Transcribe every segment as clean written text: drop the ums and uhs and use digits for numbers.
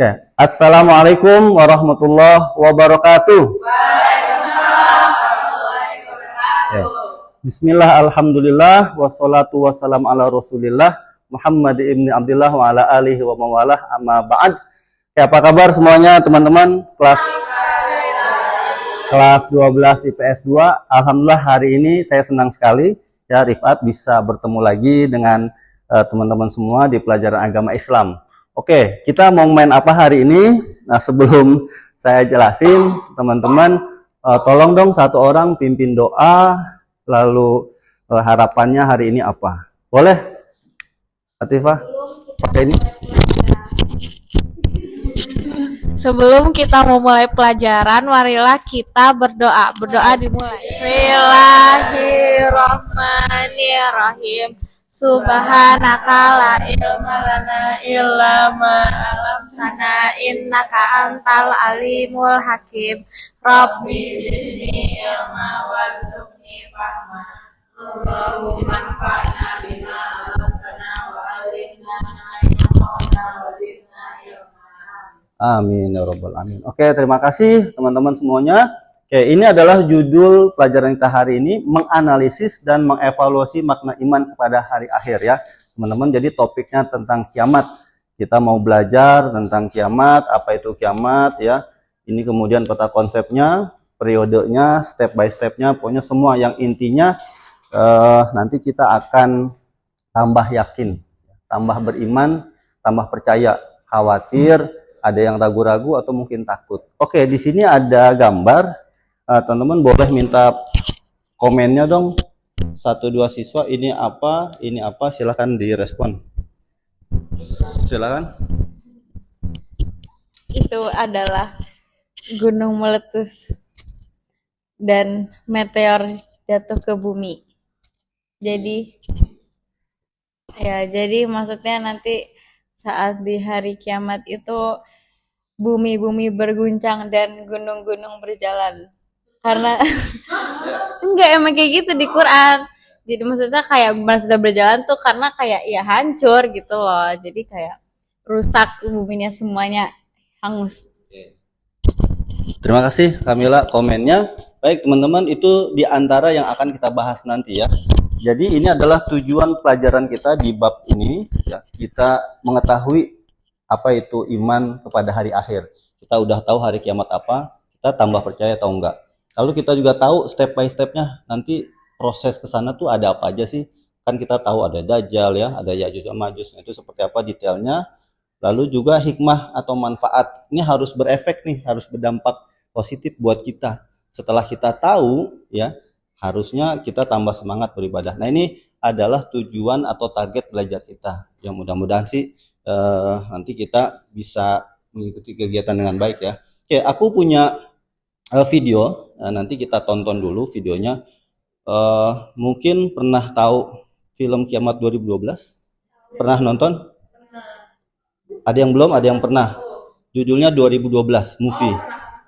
Ya. Assalamualaikum warahmatullahi wabarakatuh. Ya. Bismillah, alhamdulillah, wassalatu wassalam ala rasulillah Muhammad ibn Abdullah wa ala alihi wa mawalah, amma ba'd. Ya, apa kabar semuanya teman-teman kelas 12 IPS 2. Alhamdulillah hari ini saya senang sekali ya Rifat bisa bertemu lagi dengan teman-teman semua di pelajaran agama Islam. Oke, kita mau main apa hari ini? Nah, sebelum saya jelasin, teman-teman, tolong dong satu orang pimpin doa, lalu harapannya hari ini apa? Boleh? Latifah? Pakai ini? Sebelum kita memulai pelajaran, marilah kita berdoa. Berdoa dimulai. Bismillahirrahmanirrahim. Subhanaka la ilma lana illa ma 'allamtana innaka antal alimul hakim. Rabbi zidni ilma warzuqni fahma. Allahumma anfa'na bima 'allamtana wa 'allimna ma yanfa'una wa zidna ilma. Amin ya rabbal alamin. Oke, terima kasih teman-teman semuanya. Oke, ini adalah judul pelajaran kita hari ini, menganalisis dan mengevaluasi makna iman kepada hari akhir ya. Teman-teman, jadi topiknya tentang kiamat. Kita mau belajar tentang kiamat, apa itu kiamat ya. Ini kemudian peta konsepnya, periodenya, step by stepnya, pokoknya semua yang intinya nanti kita akan tambah yakin, tambah beriman, tambah percaya, khawatir, ada yang ragu-ragu atau mungkin takut. Oke, di sini ada gambar. Teman-teman boleh minta komennya dong. 1-2 siswa ini apa, silahkan direspon. Silakan. Itu adalah gunung meletus dan meteor jatuh ke bumi. Jadi maksudnya nanti saat di hari kiamat itu bumi-bumi berguncang dan gunung-gunung berjalan. Karena enggak, emang kayak gitu di Quran. Jadi maksudnya kayak sudah berjalan tuh karena kayak ya hancur gitu loh. Jadi kayak rusak buminya semuanya, hangus. Terima kasih Kamila komennya. Baik teman-teman, itu diantara yang akan kita bahas nanti ya. Jadi ini adalah tujuan pelajaran kita di bab ini ya. Kita mengetahui apa itu iman kepada hari akhir. Kita udah tahu hari kiamat apa, kita tambah percaya atau enggak. Lalu kita juga tahu step by stepnya nanti proses ke sana tuh ada apa aja sih. Kan kita tahu ada Dajjal ya, ada Ya'juj sama Ma'juj. Itu seperti apa detailnya. Lalu juga hikmah atau manfaat. Ini harus berefek nih, harus berdampak positif buat kita. Setelah kita tahu ya, harusnya kita tambah semangat beribadah. Nah, ini adalah tujuan atau target belajar kita. Yang mudah-mudahan sih nanti kita bisa mengikuti kegiatan dengan baik ya. Oke, aku punya video. Nanti kita tonton dulu videonya. Mungkin pernah tahu film Kiamat 2012? Pernah nonton? Ada yang belum, ada yang pernah. Judulnya 2012 movie.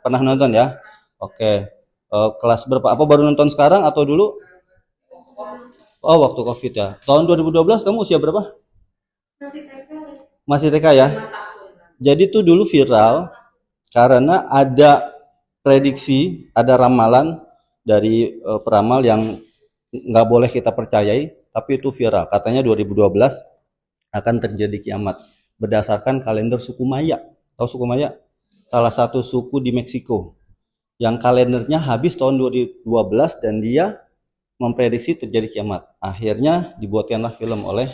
Pernah nonton ya? Oke. Kelas berapa? Apa baru nonton sekarang atau dulu? Oh, waktu Covid ya. Tahun 2012 kamu usia berapa? Masih TK ya? Jadi tuh dulu viral karena ada prediksi, ada ramalan dari peramal yang nggak boleh kita percayai, tapi itu viral. Katanya 2012 akan terjadi kiamat berdasarkan kalender suku Maya. Tahu suku Maya? Salah satu suku di Meksiko yang kalendernya habis tahun 2012 dan dia memprediksi terjadi kiamat. Akhirnya dibuatkanlah film oleh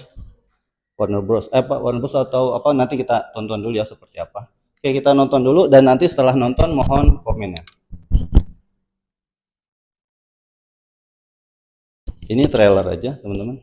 Warner Bros. Warner Bros atau apa, nanti kita tonton dulu ya seperti apa. Oke, kita nonton dulu dan nanti setelah nonton mohon komennya. Ini trailer aja, teman-teman.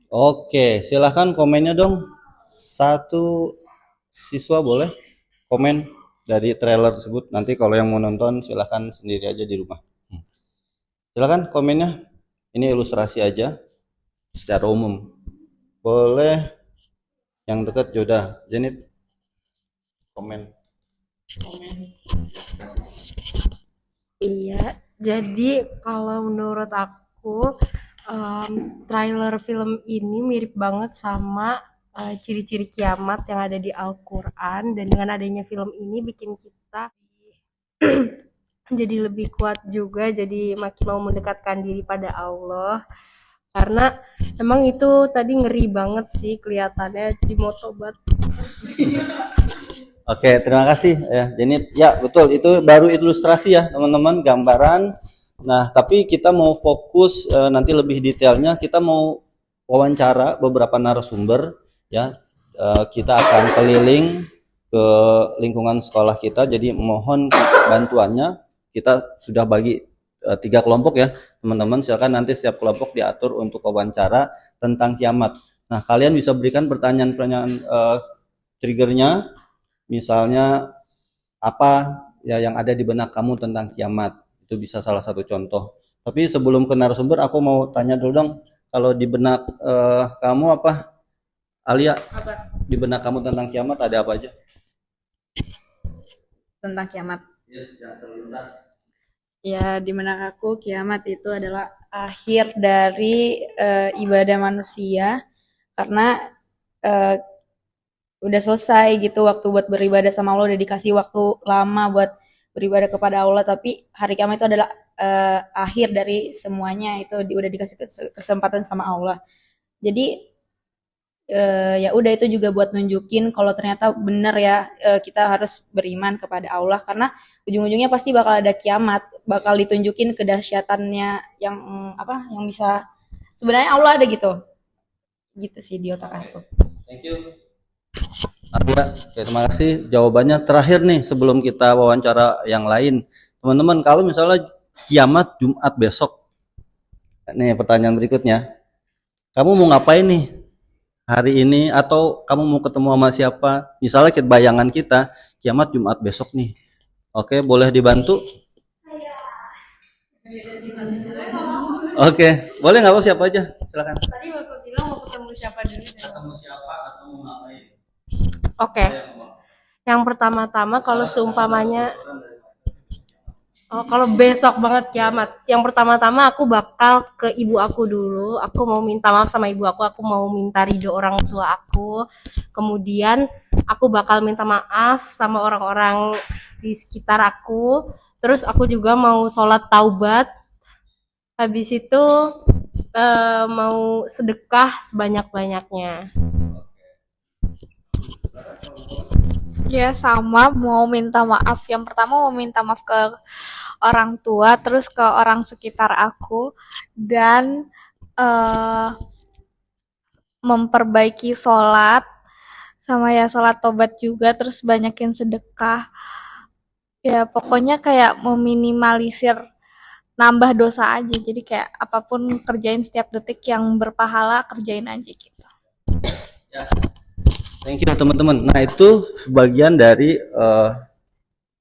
Oke, silahkan komennya dong. Satu siswa boleh komen dari trailer tersebut. Nanti kalau yang mau nonton silahkan sendiri aja di rumah. Silahkan komennya. Ini ilustrasi aja secara umum. Boleh yang dekat Joda. Jenit komen. Iya, jadi kalau menurut aku trailer film ini mirip banget sama ciri-ciri kiamat yang ada di Al-Quran, dan dengan adanya film ini bikin kita jadi lebih kuat juga, jadi makin mau mendekatkan diri pada Allah, karena emang itu tadi ngeri banget sih kelihatannya, jadi mau tobat. Oke, terima kasih ya, Jenit. Ya, betul. Itu baru ilustrasi ya, teman-teman, gambaran. Nah, tapi kita mau fokus nanti lebih detailnya. Kita mau wawancara beberapa narasumber ya. Kita akan keliling ke lingkungan sekolah kita. Jadi mohon bantuannya. Kita sudah bagi 3 kelompok ya, teman-teman. Silakan nanti setiap kelompok diatur untuk wawancara tentang kiamat. Nah, kalian bisa berikan pertanyaan-pertanyaan triggernya. Misalnya apa ya yang ada di benak kamu tentang kiamat, itu bisa salah satu contoh. Tapi sebelum ke narasumber, aku mau tanya dulu dong, kalau di benak kamu apa, Alia? Di benak kamu tentang kiamat ada apa aja? Tentang kiamat. Yes, yang terlintas. Ya, di benak aku kiamat itu adalah akhir dari ibadah manusia, karena eh, udah selesai gitu waktu buat beribadah sama Allah, udah dikasih waktu lama buat beribadah kepada Allah, tapi hari kiamat itu adalah akhir dari semuanya, itu udah dikasih kesempatan sama Allah. Jadi ya udah, itu juga buat nunjukin kalau ternyata benar ya, kita harus beriman kepada Allah, karena ujung-ujungnya pasti bakal ada kiamat, bakal ditunjukin kedahsyatannya yang apa, yang bisa sebenarnya Allah ada gitu sih di otak aku. Thank you. Arya, oke, terima kasih jawabannya. Terakhir nih sebelum kita wawancara yang lain, teman-teman, kalau misalnya kiamat Jumat besok, nih pertanyaan berikutnya, kamu mau ngapain nih hari ini, atau kamu mau ketemu sama siapa? Misalnya bayangan kita kiamat Jumat besok nih. Oke, boleh dibantu? Oke, boleh nggak, siapa aja? Silakan. Tadi Bapak bilang mau ketemu siapa dulu? Ketemu siapa atau mau ngapain? Oke, yang pertama-tama kalau seumpamanya kalau besok banget kiamat, yang pertama-tama aku bakal ke ibu aku dulu. Aku mau minta maaf sama ibu aku mau minta ridho orang tua aku. Kemudian aku bakal minta maaf sama orang-orang di sekitar aku. Terus aku juga mau sholat taubat. Habis itu mau sedekah sebanyak-banyaknya. Ya sama, mau minta maaf. Yang pertama mau minta maaf ke orang tua, terus ke orang sekitar aku, dan eh, memperbaiki sholat, sama ya sholat tobat juga, terus banyakin sedekah. Ya pokoknya kayak meminimalisir nambah dosa aja. Jadi kayak apapun kerjain setiap detik yang berpahala, kerjain aja gitu. Thank you teman-teman. Nah, itu sebagian dari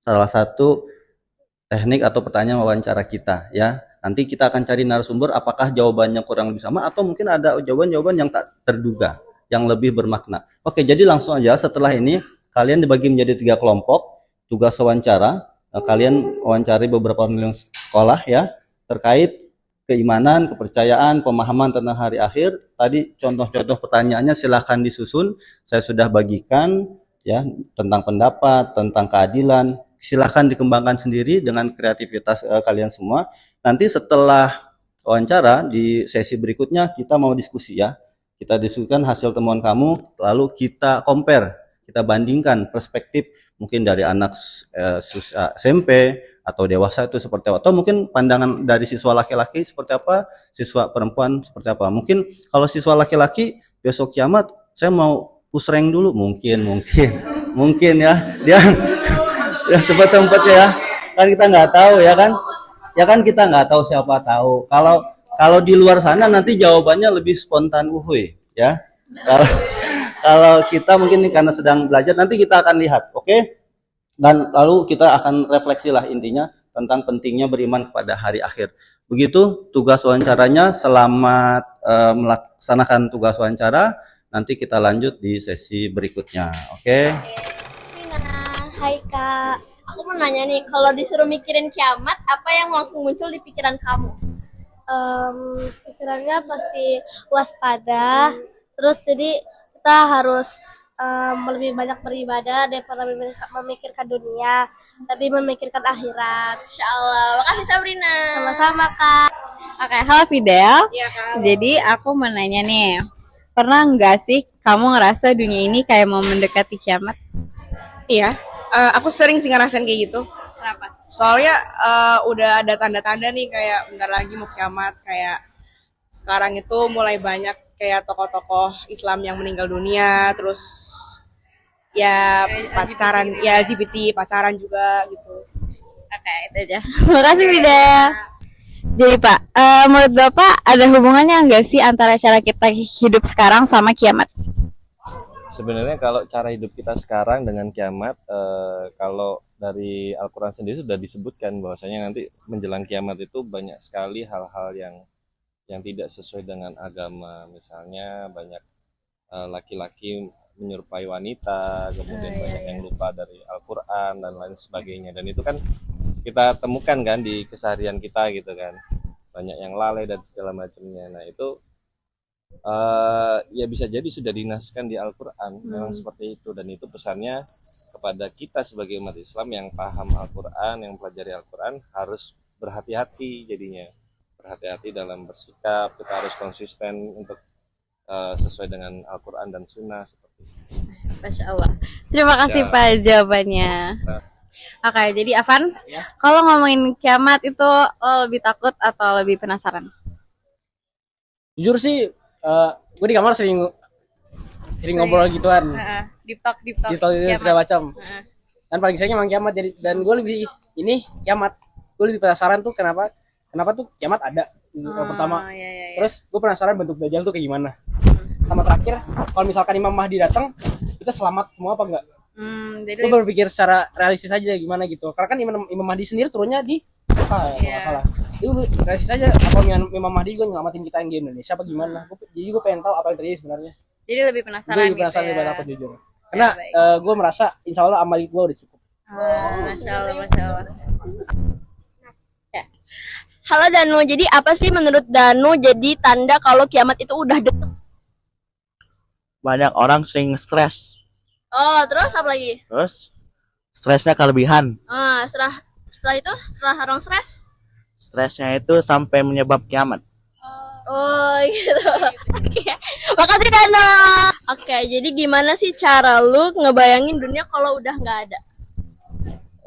salah satu teknik atau pertanyaan wawancara kita ya. Nanti kita akan cari narasumber apakah jawabannya kurang lebih sama atau mungkin ada jawaban-jawaban yang tak terduga, yang lebih bermakna. Oke, jadi langsung aja setelah ini kalian dibagi menjadi 3 kelompok. Tugas wawancara, kalian wawancari beberapa orang sekolah ya terkait keimanan, kepercayaan, pemahaman tentang hari akhir. Tadi contoh-contoh pertanyaannya silahkan disusun. Saya sudah bagikan ya, tentang pendapat, tentang keadilan. Silahkan dikembangkan sendiri dengan kreativitas kalian semua. Nanti setelah wawancara di sesi berikutnya kita mau diskusi ya. Kita diskusikan hasil temuan kamu, lalu kita compare, kita bandingkan perspektif mungkin dari anak SMP atau dewasa itu seperti apa, atau mungkin pandangan dari siswa laki-laki seperti apa, siswa perempuan seperti apa. Mungkin kalau siswa laki-laki besok kiamat saya mau push rank dulu, mungkin ya dia ya sempat ya, kan kita nggak tahu ya kan kita nggak tahu, siapa tahu kalau di luar sana nanti jawabannya lebih spontan, uhuy ya. Kalau kalau kita mungkin karena sedang belajar, nanti kita akan lihat, oke? Dan lalu kita akan refleksi lah intinya tentang pentingnya beriman kepada hari akhir. Begitu tugas wawancaranya. Selamat melaksanakan tugas wawancara. Nanti kita lanjut di sesi berikutnya, oke? Hai Kak, aku mau nanya nih, kalau disuruh mikirin kiamat, apa yang langsung muncul di pikiran kamu? Pikirannya pasti waspada, terus jadi kita harus lebih banyak beribadah daripada memikirkan dunia, tapi memikirkan akhirat. Insya Allah, makasih Sabrina. Sama-sama Kak. Oke, halo Fidel. Jadi aku mau nanya nih, pernah nggak sih kamu ngerasa dunia ini kayak mau mendekati kiamat? Iya, aku sering sih ngerasain kayak gitu. Kenapa? Soalnya udah ada tanda-tanda nih kayak bentar lagi mau kiamat. Kayak sekarang itu mulai banyak kayak tokoh-tokoh Islam yang meninggal dunia. Terus ya pacaran, ya LGBT pacaran juga gitu. Oke, itu aja. Makasih Fidel. Jadi Pak, menurut Bapak ada hubungannya nggak sih antara cara kita hidup sekarang sama kiamat? Sebenarnya kalau cara hidup kita sekarang dengan kiamat, kalau dari Al-Quran sendiri sudah disebutkan bahwasanya nanti menjelang kiamat itu banyak sekali hal-hal yang tidak sesuai dengan agama. Misalnya banyak laki-laki menyerupai wanita, kemudian banyak yang lupa dari Al-Quran dan lain sebagainya. Dan itu kan kita temukan kan di keseharian kita gitu kan, banyak yang lalai dan segala macamnya. Nah itu ya bisa jadi sudah dinaskan di Al-Quran, memang seperti itu. Dan itu pesannya kepada kita sebagai umat Islam yang paham Al-Quran, yang pelajari Al-Quran, harus berhati-hati jadinya. Berhati-hati dalam bersikap, kita harus konsisten untuk sesuai dengan Al-Quran dan Sunnah seperti itu. Masya Allah. Terima kasih Pak jawabannya. Oke, jadi Afan, kalau ngomongin kiamat itu lo lebih takut atau lebih penasaran? Jujur sih, gue di kamar sering ngobrol gituan, Deep talk di talk itu segala macam. Dan paling sayangnya emang kiamat. Jadi dan gue lebih kiamat. Gue lebih penasaran tuh kenapa tuh kiamat ada. Yang pertama. Terus gue penasaran bentuk Dajjal tuh kayak gimana. Sama terakhir, kalau misalkan Imam Mahdi datang, kita selamat semua apa enggak? Jadi Gue berpikir secara realistis aja gimana gitu. Karena kan Imam Mahdi sendiri turunnya di salah. Itu realistis aja. Apa Imam Mahdi juga nyelamatin kita yang di Indonesia apa gimana? Jadi gue pengen tahu apa yang terjadi sebenarnya. Jadi lebih penasaran. Gue lebih penasaran daripada apa jujur. Karena gue merasa insya Allah amal gue udah cukup. Masya Allah, Masya Allah. Halo Danu, jadi apa sih menurut Danu jadi tanda kalau kiamat itu udah deket? Banyak orang sering stres, Oh, terus apa lagi? terus stresnya kelebihan. Setelah itu, setelah orang stres? Stresnya itu sampai menyebab kiamat. Oh gitu. Oke. Makasih Danu. Oke, jadi gimana sih cara lu ngebayangin dunia kalau udah nggak ada?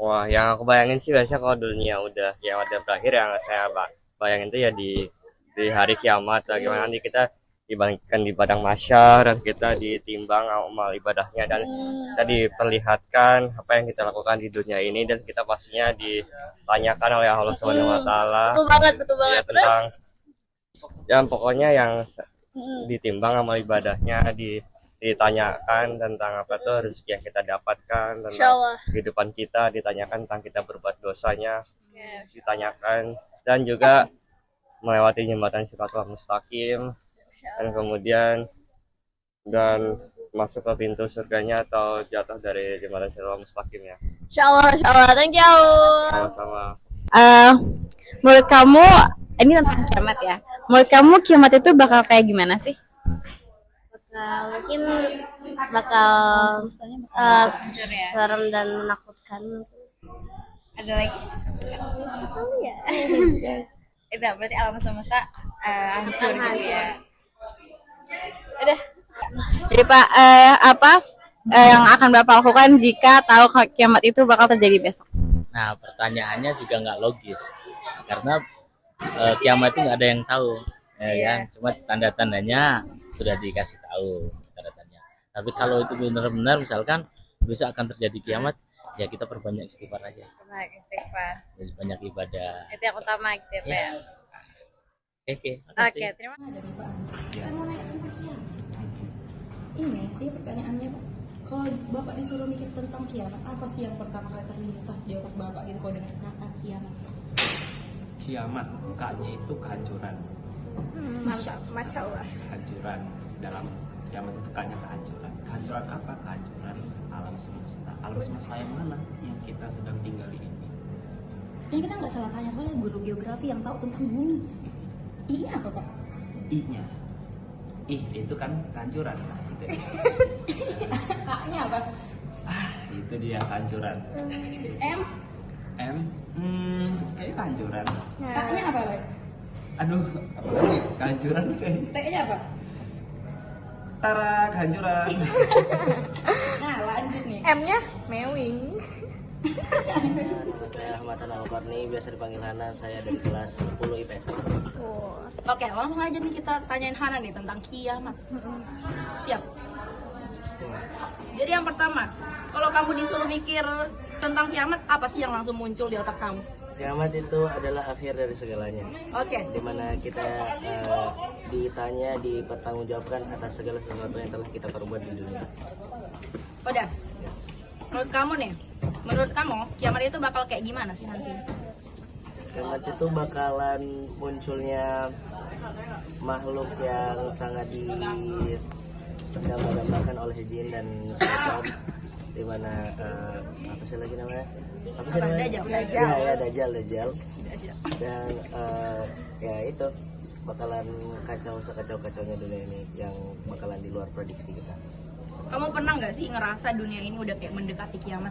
Wah, yang aku bayangin sih biasanya kalau dunia udah berakhir, yang saya bayangin tuh ya di hari kiamat lah, gimana nanti kita dibangkitkan di padang mahsyar dan kita ditimbang amal ibadahnya dan kita diperlihatkan apa yang kita lakukan di dunia ini, dan kita pastinya ditanyakan oleh Allah Subhanahu wa taala. Betul banget. Ya, tentang yang pokoknya yang ditimbang amal ibadahnya, ditanyakan tentang apa tuh rezeki yang kita dapatkan, tentang kehidupan kita, ditanyakan tentang kita berbuat dosanya, ditanyakan, dan juga melewati jembatan siratal mustaqim, dan kemudian masuk ke pintu surganya atau jatuh dari jembatan siratal mustaqimnya. Insya Allah, thank you. Sama-sama. Menurut kamu, ini tentang kiamat ya. Menurut kamu kiamat itu bakal kayak gimana sih? Mungkin bakal serem dan menakutkan. Ada lagi? Itu berarti alam semesta hancur gitu ya. Udah. Jadi Pak, apa yang akan Bapak lakukan jika tahu kiamat itu bakal terjadi besok? Nah, pertanyaannya juga nggak logis karena kiamat itu nggak ada yang tahu, ya kan? Cuma tanda-tandanya sudah dikasih tahu tanda-tandanya. Tapi kalau itu benar-benar misalkan besok akan terjadi kiamat, ya kita perbanyak istighfar aja. Banyak istighfar. Jadi banyak ibadah. Itu yang utama gitu ya. Oke. Oke, terima kasih. Ini sih pertanyaannya, Pak. Kalau Bapak disuruh mikir tentang kiamat, apa sih yang pertama kali terlintas di otak Bapak gitu kalau dengar kata kiamat? Kiamat, K-nya itu kehancuran. Masya Allah. Kehancuran. Dalam kiamat itu K-nya kehancuran. Kehancuran apa? Kehancuran alam semesta. Alam semesta yang mana? Yang kita sedang tinggali ini. Ini kita nggak salah tanya, soalnya guru geografi yang tahu tentang bumi. I-nya apa, Pak? I-nya. Itu kan kehancuran. Gitu ya. K-nya apa? Itu dia kehancuran. M? M? Kayaknya kehancuran. K-nya apa, Pak? Aduh, apa lagi? Kehancuran kayaknya. T-nya apa? Tara, kehancuran. Nah, lanjut nih. M-nya mewing. Nama saya Ahmad Al-Qarni, biasa dipanggil Hana. Saya dari kelas 10 IPS. Oke, langsung aja nih kita tanyain Hana nih tentang kiamat. Siap. Jadi yang pertama, kalau kamu disuruh mikir tentang kiamat, apa sih yang langsung muncul di otak kamu? Kiamat itu adalah akhir dari segalanya. Oke. Dimana kita ditanya, dipertanggungjawabkan atas segala sesuatu yang telah kita perbuat di dunia. Udah. Menurut kamu nih, menurut kamu kiamat itu bakal kayak gimana sih nanti? Kiamat itu bakalan munculnya makhluk yang sangat digambar-gambarkan oleh jin dan setan, dimana apa sih lagi namanya? Apa sih namanya? Dajjal. Ya, Dajjal. Dan ya itu bakalan kacau sekacau-kacaunya dunia ini yang bakalan di luar prediksi kita. Kamu pernah nggak sih ngerasa dunia ini udah kayak mendekati kiamat?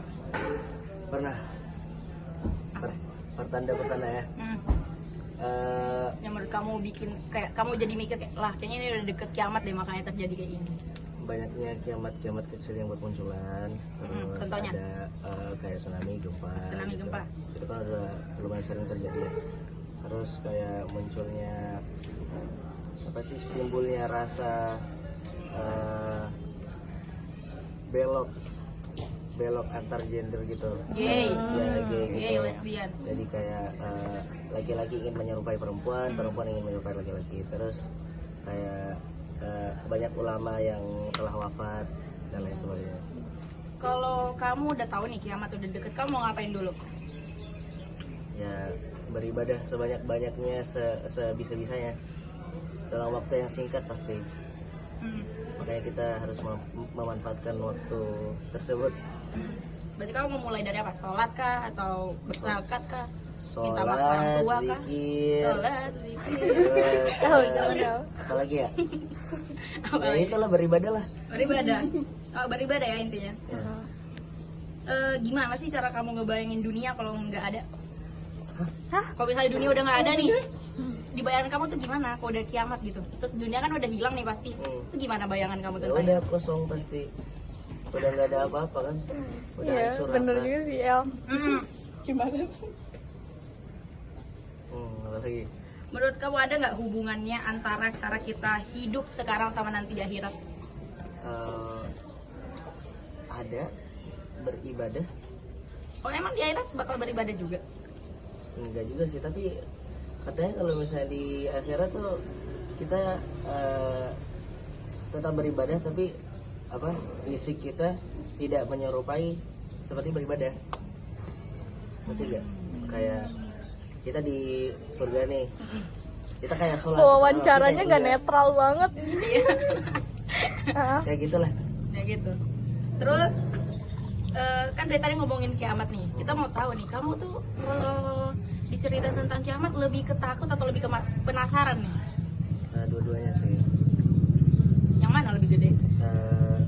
Pernah. Pertanda-pertanda ya. Yang menurut kamu bikin kayak kamu jadi mikir kayak lah kayaknya ini udah deket kiamat deh makanya terjadi kayak ini. Banyaknya kiamat-kiamat kecil yang bermunculan. Terus contohnya? ada kayak tsunami, gempa. Gempa. Itu kan udah lumayan sering terjadi ya. Terus kayak munculnya apa sih, timbulnya rasa belok antar gender gitu. Gay. Ya, gay gitu. Gay, lesbian. Jadi kayak laki-laki ingin menyerupai perempuan, perempuan ingin menyerupai laki-laki. Terus kayak banyak ulama yang telah wafat dan lain sebagainya. Kalau kamu udah tahu nih kiamat udah deket, kamu mau ngapain dulu? Ya beribadah sebanyak-banyaknya, sebisa-bisanya dalam waktu yang singkat pasti. Makanya kita harus memanfaatkan waktu tersebut. Berarti kamu mau mulai dari apa? Sholat kah? Atau berzakat kah? Minta maaf orang Sholat, tua kah? zikir. Sholat, zikir. Apalagi ya? Ya itulah beribadah lah. Beribadah. Oh, beribadah ya intinya. Gimana sih cara kamu ngebayangin dunia kalau nggak ada? Kalau misalnya dunia udah nggak ada nih, di bayangan kamu tuh gimana? Kalau udah kiamat gitu, terus dunia kan udah hilang nih pasti. Itu gimana bayangan kamu Ya tentang udah kosong pasti. Udah nggak ada apa-apa kan? Udah Iya, hancur bener rasa. juga sih El. Gimana sih? Apa lagi? Menurut kamu ada nggak hubungannya antara cara kita hidup sekarang sama nanti di akhirat? Ada beribadah. Oh emang di akhirat bakal beribadah juga? Enggak juga sih, tapi katanya kalau misalnya di akhirat tuh kita tetap beribadah, tapi apa, fisik kita tidak menyerupai seperti beribadah. Ngerti gak? Kayak kita di surga nih, kita kayak sholat. Wawancaranya nggak netral banget. Kayak gitulah. Ya gitu. Terus kan dari tadi ngomongin kiamat nih, kita mau tahu nih, kamu tuh kalau diceritain tentang kiamat lebih ketakut atau lebih penasaran nih? Dua-duanya sih. Yang mana lebih gede?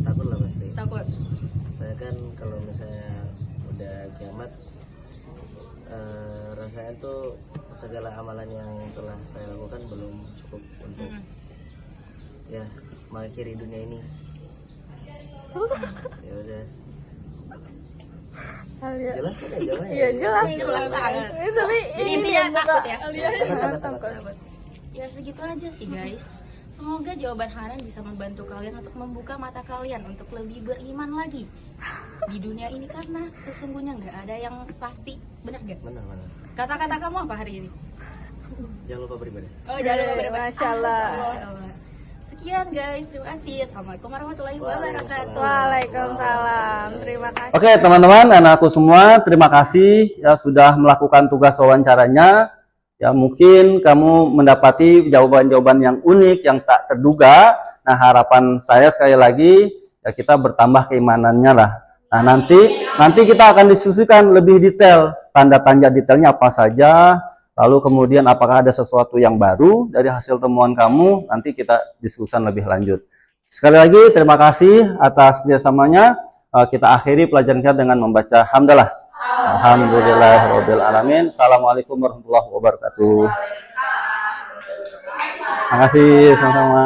Takut lah pasti. Takut. Saya kan kalau misalnya udah kiamat, rasanya tuh segala amalan yang telah saya lakukan belum cukup untuk ya mengakhiri dunia ini. Ya udah. Jelas kan ya jawabannya? Iya jelas. Jelas banget. Tapi jadi intinya takut ya? Takut. Ya segitu aja sih guys. Semoga jawaban Hanan bisa membantu kalian untuk membuka mata kalian untuk lebih beriman lagi di dunia ini, karena sesungguhnya nggak ada yang pasti. Bener gak? Benar. Kata-kata kamu apa hari ini? Jangan lupa beribadah. Oh jangan lupa beribadah. Masya Allah. Masya Allah. Sekian guys, terima kasih. Assalamualaikum warahmatullahi wabarakatuh. Waalaikumsalam. Terima kasih. Oke teman-teman, anakku semua, terima kasih ya sudah melakukan tugas wawancaranya. Ya mungkin kamu mendapati jawaban-jawaban yang unik, yang tak terduga. Nah harapan saya sekali lagi ya kita bertambah keimanannya lah. Nah nanti kita akan diskusikan lebih detail, tanda-tanda detailnya apa saja. Lalu kemudian apakah ada sesuatu yang baru dari hasil temuan kamu, nanti kita diskusikan lebih lanjut. Sekali lagi terima kasih atas kerjasamanya. Kita akhiri pelajaran kita dengan membaca hamdalah. Alhamdulillahirabbil alamin. Assalamualaikum warahmatullahi wabarakatuh. Terima kasih sama-sama.